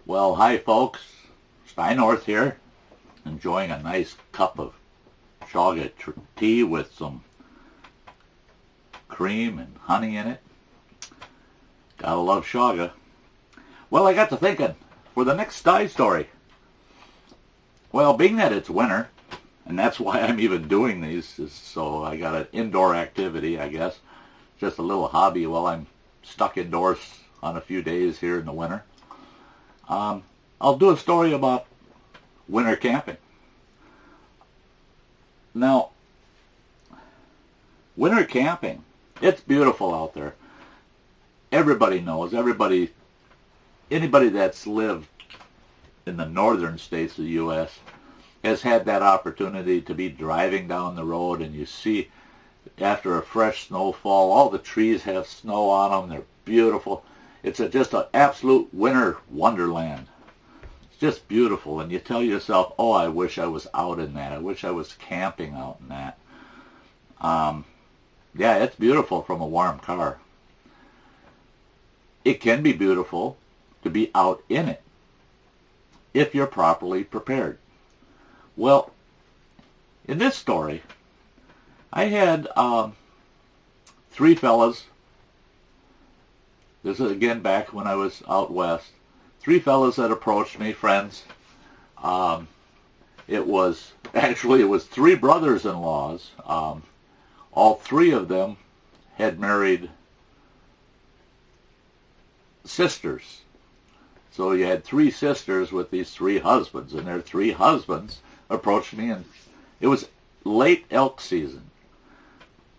Well, hi folks, Sty North here, enjoying a nice cup of chaga tea with some cream and honey in it. Gotta love chaga. Well, I got to thinking, for the next Sty story, well, being that it's winter, and that's why I'm even doing these, is so I got an indoor activity, I guess, just a little hobby while I'm stuck indoors on a few days here in the winter. I'll do a story about winter camping. Now, winter camping, it's beautiful out there. Everybody knows, anybody that's lived in the northern states of the U.S. has had that opportunity to be driving down the road and you see, after a fresh snowfall, all the trees have snow on them. They're beautiful. It's just an absolute winter wonderland. It's just beautiful, and you tell yourself, oh, I wish I was out in that. I wish I was camping out in that. Yeah, it's beautiful from a warm car. It can be beautiful to be out in it if you're properly prepared. Well, in this story, I had three fellas. This is again back when I was out west. Three fellas that approached me, friends. It was three brothers-in-laws. All three of them had married sisters. So you had three sisters with these three husbands, and their three husbands approached me, and it was late elk season.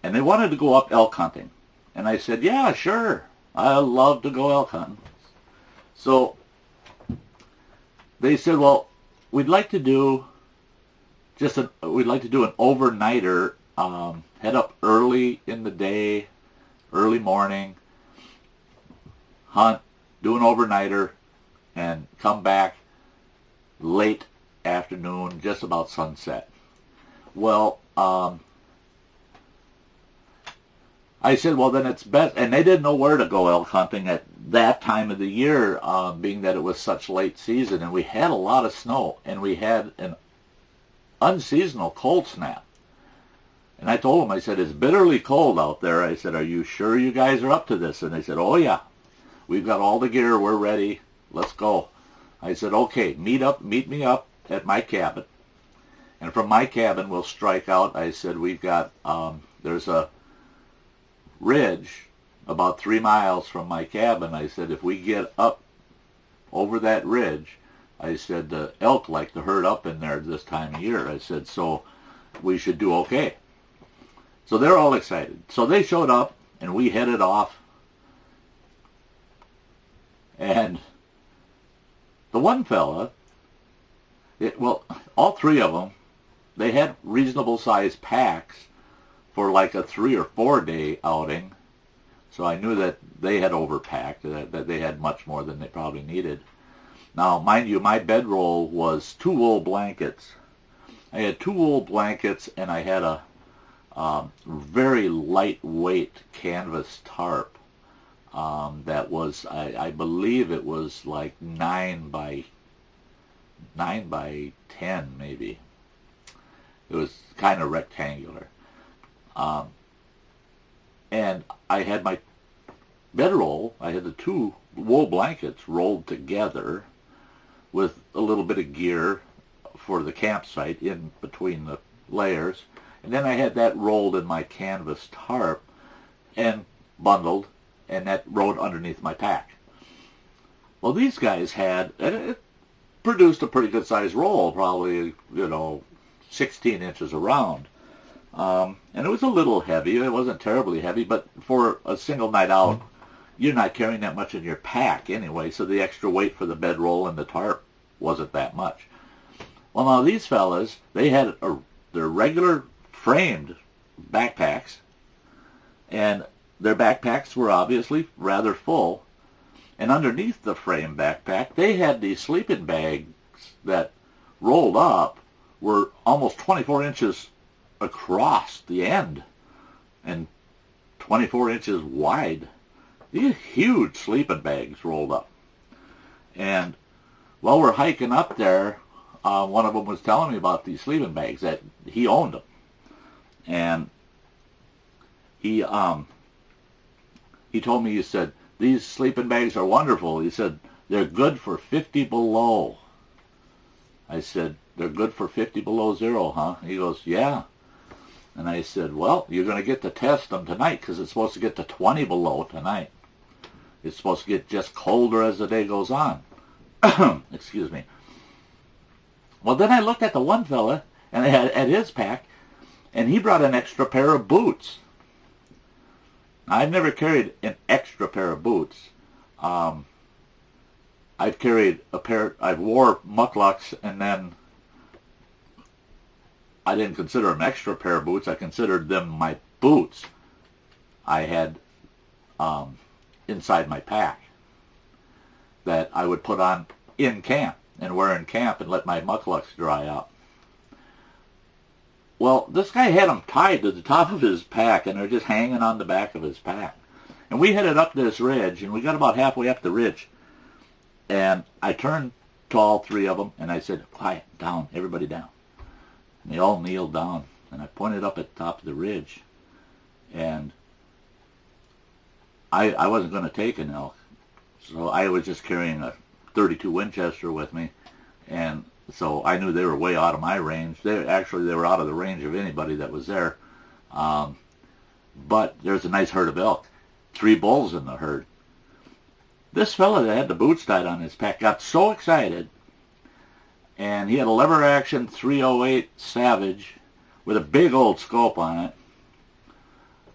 And they wanted to go up elk hunting. And I said, yeah, sure. I love to go elk hunting. So they said, well, we'd like to do an overnighter, head up early in the day, early morning, hunt, do an overnighter, and come back late afternoon, just about sunset. Well, I said, well, then it's best, and they didn't know where to go elk hunting at that time of the year, being that it was such late season, and we had a lot of snow, and we had an unseasonal cold snap. And I told them, I said, it's bitterly cold out there. I said, are you sure you guys are up to this? And they said, oh yeah, we've got all the gear, we're ready, let's go. I said, okay, meet me up at my cabin, and from my cabin we'll strike out. I said, we've got, there's a ridge about 3 miles from my cabin. I said, if we get up over that ridge, I said, the elk like to herd up in there this time of year. I said, so we should do okay. So they're all excited. So they showed up, and we headed off. And the one fella, all three of them, they had reasonable sized packs for like a 3 or 4 day outing. So I knew that they had overpacked, that they had much more than they probably needed. Now, mind you, my bedroll was 2 wool blankets. I had 2 wool blankets, and I had a very lightweight canvas tarp that was, I believe it was like 9 by 10 maybe. It was kind of rectangular. And I had my bedroll, I had the 2 wool blankets rolled together with a little bit of gear for the campsite in between the layers. And then I had that rolled in my canvas tarp and bundled, and that rode underneath my pack. Well, these guys had, and it produced a pretty good sized roll, probably, 16 inches around. And it was a little heavy. It wasn't terribly heavy, but for a single night out, you're not carrying that much in your pack anyway, so the extra weight for the bedroll and the tarp wasn't that much. Well, now these fellas, they had their regular framed backpacks, and their backpacks were obviously rather full, and underneath the frame backpack, they had these sleeping bags that rolled up, were almost 24 inches across the end and 24 inches wide. These huge sleeping bags rolled up. And While we're hiking up there, one of them was telling me about these sleeping bags, that he owned them. And he told me, he said, these sleeping bags are wonderful. He said, they're good for 50 below. I said, they're good for 50 below zero, huh? He goes, yeah. And I said, well, you're going to get to test them tonight because it's supposed to get to 20 below tonight. It's supposed to get just colder as the day goes on. Excuse me. Well, then I looked at the one fella and at his pack, and he brought an extra pair of boots. I've never carried an extra pair of boots. I've carried a pair. I've wore mucklucks, and then I didn't consider them extra pair of boots. I considered them my boots I had inside my pack that I would put on in camp and wear in camp and let my mucklucks dry out. Well, this guy had them tied to the top of his pack, and they're just hanging on the back of his pack. And we headed up this ridge, and we got about halfway up the ridge. And I turned to all three of them, and I said, quiet, down, everybody down. And they all kneeled down, and I pointed up at the top of the ridge. And I wasn't going to take an elk, so I was just carrying a .32 Winchester with me, and so I knew they were way out of my range. They were out of the range of anybody that was there. But there's a nice herd of elk, 3 bulls in the herd. This fella that had the boots tied on his pack got so excited, and he had a lever action 308 Savage with a big old scope on it.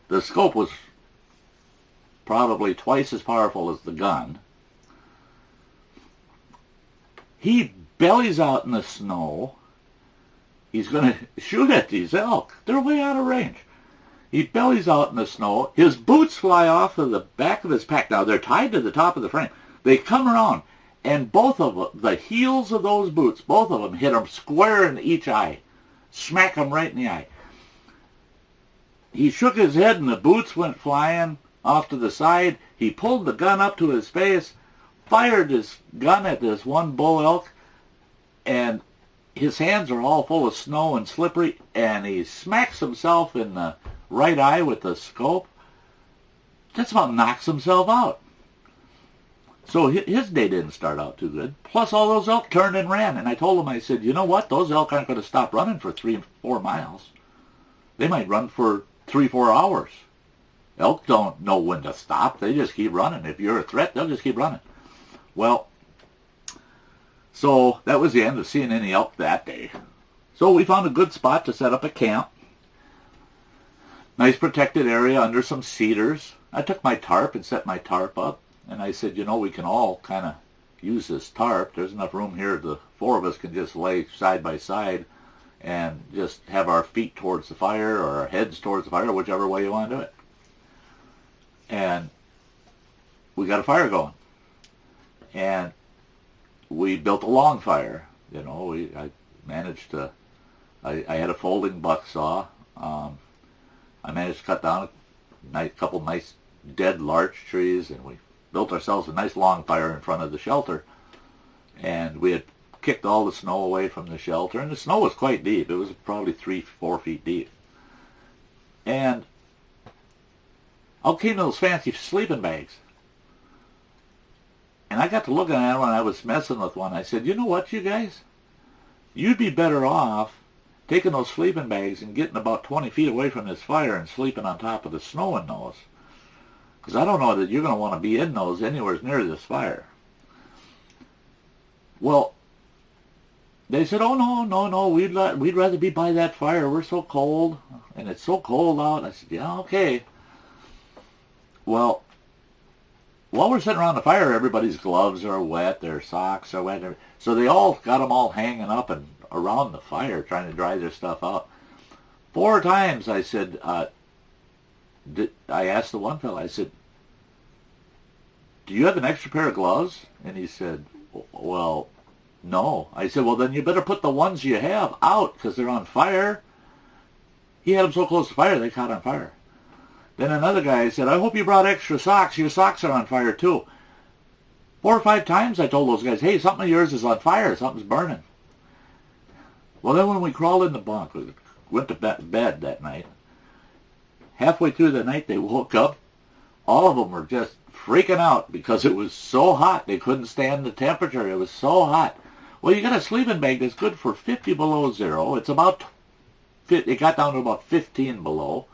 The scope was probably twice as powerful as the gun. He bellies out in the snow. He's going to shoot at these elk. They're way out of range. He bellies out in the snow. His boots fly off of the back of his pack. Now, they're tied to the top of the frame. They come around, and both of them, the heels of those boots, both of them hit him square in each eye. Smack him right in the eye. He shook his head, and the boots went flying off to the side. He pulled the gun up to his face, fired his gun at this one bull elk, and his hands are all full of snow and slippery, and he smacks himself in the right eye with the scope. Just about knocks himself out. So his day didn't start out too good. Plus all those elk turned and ran, and I told him, I said, you know what, those elk aren't going to stop running for 3-4 miles. They might run for 3-4 hours. Elk don't know when to stop. They just keep running. If you're a threat, they'll just keep running. Well, so that was the end of seeing any elk that day. So we found a good spot to set up a camp. Nice protected area under some cedars. I took my tarp and set my tarp up. And I said, you know, we can all kind of use this tarp. There's enough room here. The 4 of us can just lay side by side and just have our feet towards the fire or our heads towards the fire, whichever way you want to do it. And we got a fire going. And we built a long fire. You know, I managed to, I had a folding buck saw. I managed to cut down a couple nice dead larch trees, and we built ourselves a nice long fire in front of the shelter. And we had kicked all the snow away from the shelter, and the snow was quite deep. It was probably 3-4 feet deep. And out came those fancy sleeping bags. And I got to looking at them when I was messing with one. I said, you know what, you guys? You'd be better off taking those sleeping bags and getting about 20 feet away from this fire and sleeping on top of the snow in those. Because I don't know that you're going to want to be in those anywhere near this fire. Well, they said, oh, no, we'd rather be by that fire. We're so cold, and it's so cold out. I said, yeah, okay. Well, while we're sitting around the fire, everybody's gloves are wet, their socks are wet. So they all got them all hanging up and around the fire trying to dry their stuff out. 4 times I said, I asked the one fellow, I said, do you have an extra pair of gloves? And he said, well, no. I said, well, then you better put the ones you have out because they're on fire. He had them so close to fire, they caught on fire. Then another guy said, I hope you brought extra socks. Your socks are on fire too. 4 or 5 times I told those guys, hey, something of yours is on fire. Something's burning. Well, then when we crawled in the bunk, we went to bed that night. Halfway through the night, they woke up. All of them were just freaking out because it was so hot. They couldn't stand the temperature. It was so hot. Well, you got a sleeping bag that's good for 50 below zero. It's about, it got down to about 15 below.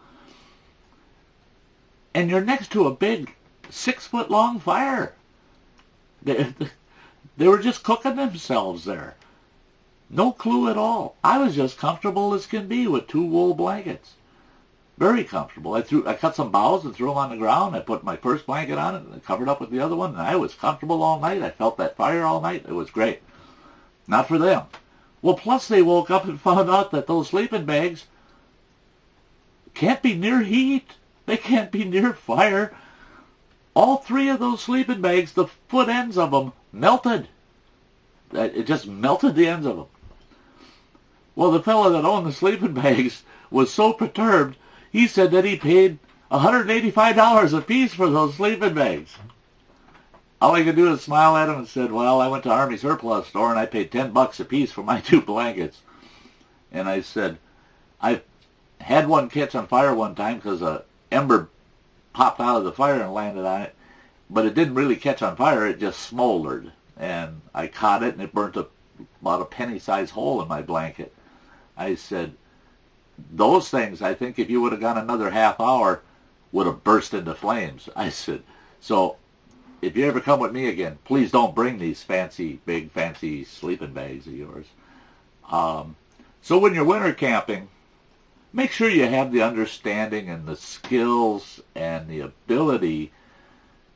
And you're next to a big 6-foot-long fire. They were just cooking themselves there. No clue at all. I was just comfortable as can be with 2 wool blankets. Very comfortable. I cut some boughs and threw them on the ground. I put my first blanket on it and covered up with the other one. And I was comfortable all night. I felt that fire all night. It was great. Not for them. Well, plus they woke up and found out that those sleeping bags can't be near heat. They can't be near fire. All 3 of those sleeping bags, the foot ends of them melted. It just melted the ends of them. Well, the fellow that owned the sleeping bags was so perturbed, he said that he paid $185 a piece for those sleeping bags. All I could do is smile at him and said, well, I went to Army Surplus store and I paid $10 a piece for my 2 blankets. And I said, I had one catch on fire one time because a ember popped out of the fire and landed on it, but it didn't really catch on fire. It just smoldered, and I caught it, and it burnt about a penny-sized hole in my blanket. I said, those things, I think if you would have gone another half hour, would have burst into flames. I said, so if you ever come with me again, please don't bring these big fancy sleeping bags of yours. So when you're winter camping, make sure you have the understanding and the skills and the ability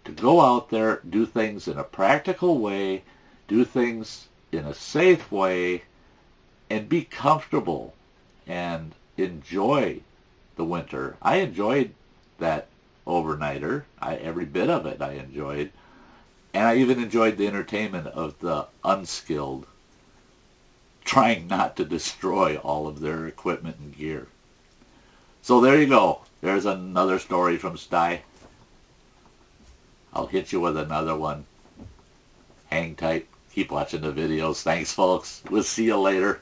to go out there, do things in a practical way, do things in a safe way, and be comfortable and enjoy the winter. I enjoyed that overnighter. Every bit of it I enjoyed. And I even enjoyed the entertainment of the unskilled trying not to destroy all of their equipment and gear. So there you go. There's another story from Sty. I'll hit you with another one. Hang tight. Keep watching the videos. Thanks, folks. We'll see you later.